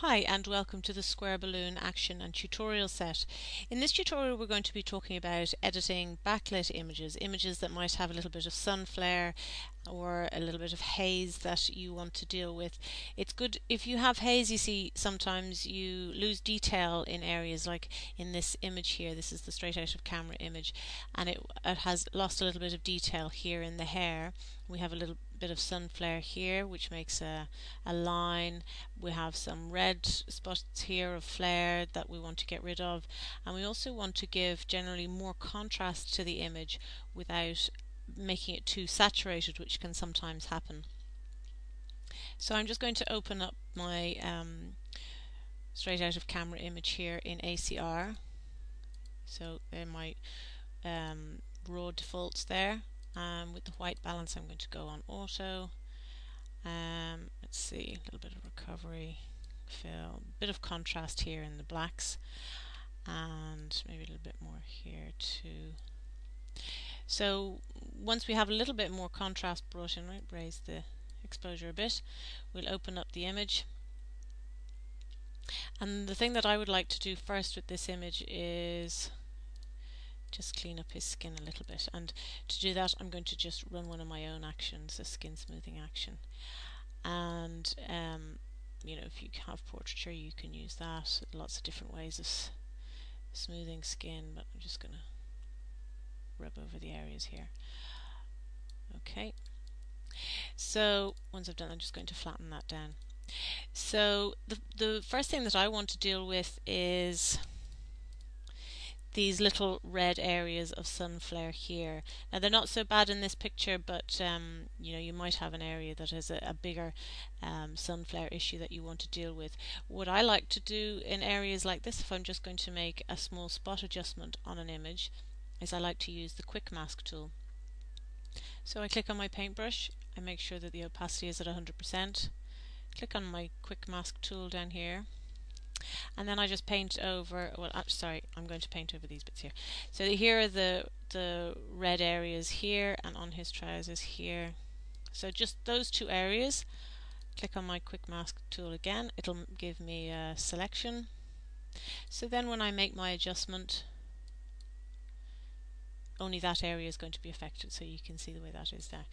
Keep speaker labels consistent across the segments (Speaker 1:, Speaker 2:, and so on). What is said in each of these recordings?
Speaker 1: Hi and welcome to the Square Balloon action and tutorial set. In this tutorial we're going to be talking about editing backlit images that might have a little bit of sunflare or a little bit of haze that you want to deal with. It's good if you have haze. You see, sometimes you lose detail in areas, like in this image here. This is the straight out of camera image, and it has lost a little bit of detail here in the hair. We have a little bit of sunflare here which makes a line. We have some red spots here of flare that we want to get rid of, and we also want to give generally more contrast to the image without making it too saturated, which can sometimes happen. So I'm just going to open up my straight out of camera image here in ACR. So there are my raw defaults there. With the white balance I'm going to go on auto. Let's see, a little bit of recovery, fill, a bit of contrast here in the blacks, and maybe a little bit more here too. So once we have a little bit more contrast brought in, right, raise the exposure a bit, we'll open up the image. And the thing that I would like to do first with this image is just clean up his skin a little bit, and to do that I'm going to just run one of my own actions, a skin smoothing action. And you know, if you have portraiture you can use that. Lots of different ways of smoothing skin, but I'm just going to rub over the areas here. Okay, so once I've done that, I'm just going to flatten that down. So the first thing that I want to deal with is these little red areas of sunflare here. Now they're not so bad in this picture, but you know, you might have an area that has a bigger sunflare issue that you want to deal with. What I like to do in areas like this, if I'm just going to make a small spot adjustment on an image, is I like to use the quick mask tool. So I click on my paintbrush, I make sure that the opacity is at 100%, click on my quick mask tool down here, and then I just paint over, well, sorry, I'm going to paint over these bits here. So here are the red areas here, and on his trousers here. So just those two areas. Click on my quick mask tool again, it'll give me a selection. So then when I make my adjustment, only that area is going to be affected, so you can see the way that is there.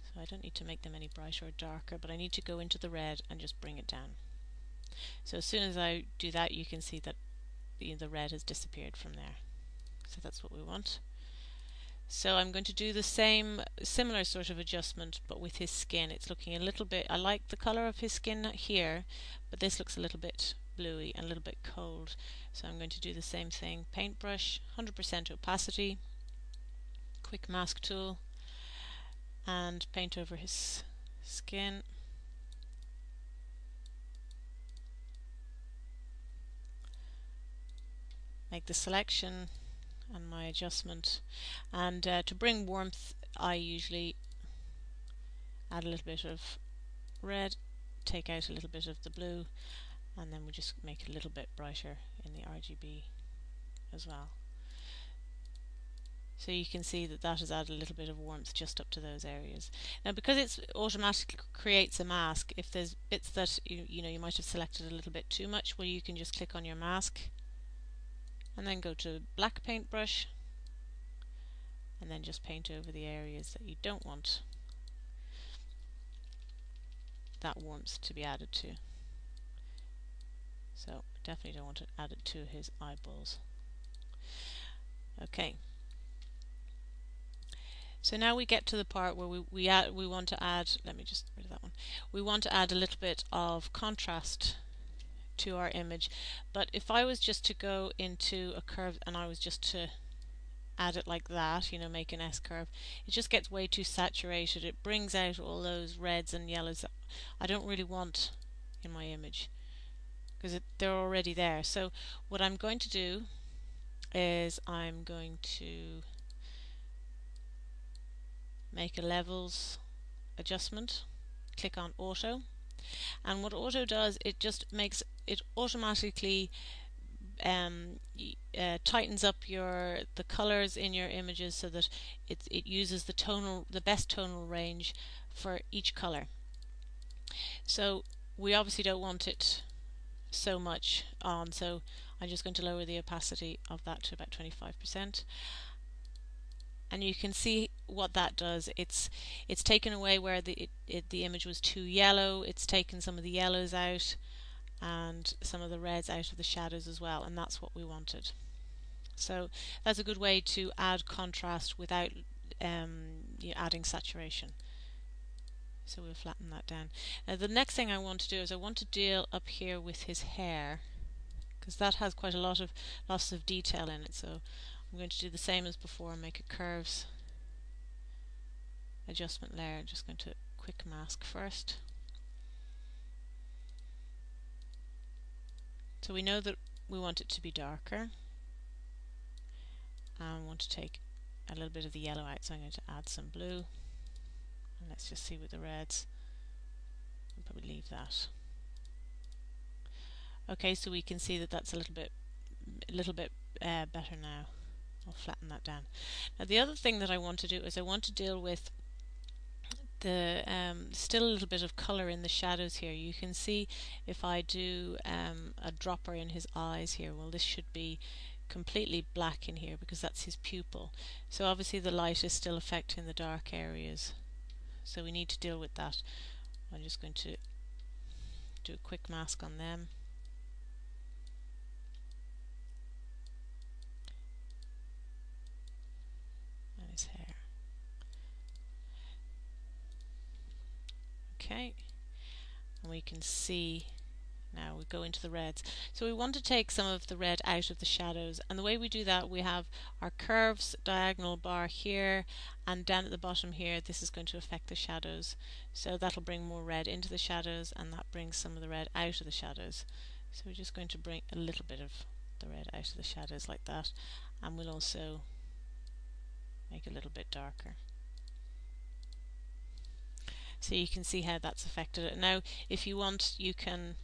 Speaker 1: So I don't need to make them any brighter or darker, but I need to go into the red and just bring it down. So as soon as I do that, you can see that the red has disappeared from there. So that's what we want. So I'm going to do the similar sort of adjustment, but with his skin. It's looking a little bit, I like the colour of his skin here, but this looks a little bit bluey and a little bit cold. So I'm going to do the same thing. Paintbrush, 100% opacity, quick mask tool, and paint over his skin. Make the selection and my adjustment, and to bring warmth I usually add a little bit of red, take out a little bit of the blue, and then we just make it a little bit brighter in the RGB as well. So you can see that that has added a little bit of warmth just up to those areas. Now because it automatically creates a mask, if there's bits that you know you might have selected a little bit too much, well, you can just click on your mask and then go to black paintbrush and then just paint over the areas that you don't want that warmth to be added to. So definitely don't want to add it to his eyeballs. Okay, so now we get to the part where we want to add, let me just get rid of that one, we want to add a little bit of contrast to our image. But if I was just to go into a curve and I was just to add it like that, you know, make an S-curve, it just gets way too saturated. It brings out all those reds and yellows that I don't really want in my image because they're already there. So what I'm going to do is I'm going to make a levels adjustment, click on auto, and what auto does, it just makes it automatically tightens up the colors in your images so that it uses the best tonal range for each color. So we obviously don't want it so much on, so I'm just going to lower the opacity of that to about 25%. And you can see what that does. It's taken away where the image was too yellow. It's taken some of the yellows out and some of the reds out of the shadows as well, and that's what we wanted. So that's a good way to add contrast without adding saturation. So we'll flatten that down. Now the next thing I want to do is I want to deal up here with his hair, because that has quite a lot of lots of detail in it. So I'm going to do the same as before and make a curves adjustment layer. I'm just going to quick mask first. So we know that we want it to be darker, and I want to take a little bit of the yellow out, so I'm going to add some blue, and let's just see with the reds. I'll probably leave that. Okay, so we can see that that's a little bit better now. I'll flatten that down. Now the other thing that I want to do is I want to deal with the still a little bit of color in the shadows here. You can see if I do a dropper in his eyes here, well, this should be completely black in here because that's his pupil. So obviously the light is still affecting the dark areas, so we need to deal with that. I'm just going to do a quick mask on them. And his hair. Okay, and we can see now we go into the reds. So we want to take some of the red out of the shadows, and the way we do that, we have our curves diagonal bar here, and down at the bottom here this is going to affect the shadows. So that'll bring more red into the shadows, and that brings some of the red out of the shadows. So we're just going to bring a little bit of the red out of the shadows like that, and we'll also make it a little bit darker. So you can see how that's affected it. Now if you want, you can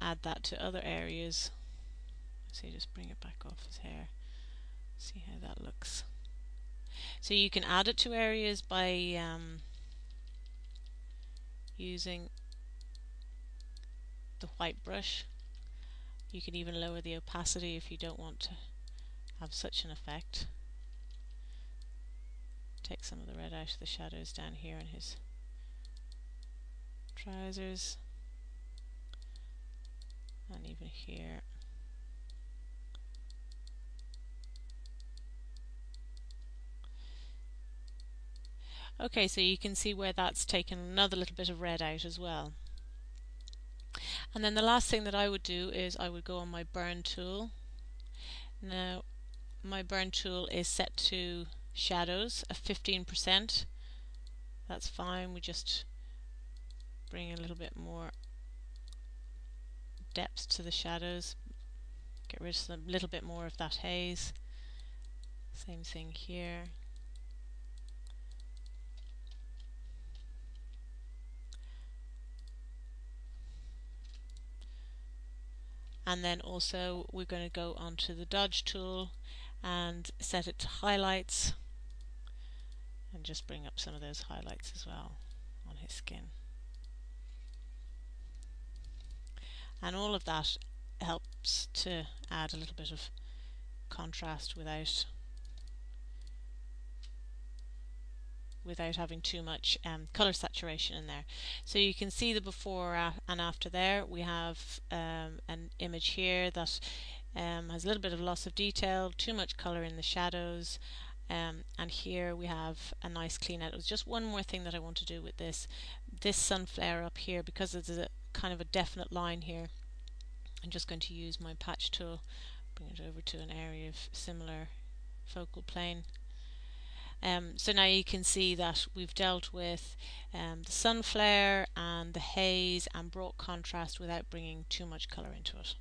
Speaker 1: add that to other areas. So you just bring it back off his hair, see how that looks. So you can add it to areas by using the white brush. You can even lower the opacity if you don't want to have such an effect. Take some of the red out of the shadows down here in his trousers, and even here. Okay, so you can see where that's taken another little bit of red out as well. And then the last thing that I would do is I would go on my burn tool. Now my burn tool is set to shadows of 15%. That's fine. We just bring a little bit more depth to the shadows, get rid of a little bit more of that haze. Same thing here. And then also we're going to go onto the dodge tool and set it to highlights, and just bring up some of those highlights as well on his skin. And all of that helps to add a little bit of contrast without having too much color saturation in there. So you can see the before and after there. We have an image here that has a little bit of loss of detail, too much color in the shadows, and here we have a nice clean out. It was just one more thing that I want to do with this sunflare up here, because it's a kind of a definite line here. I'm just going to use my patch tool, bring it over to an area of similar focal plane. So now you can see that we've dealt with the sunflare and the haze and brought contrast without bringing too much colour into it.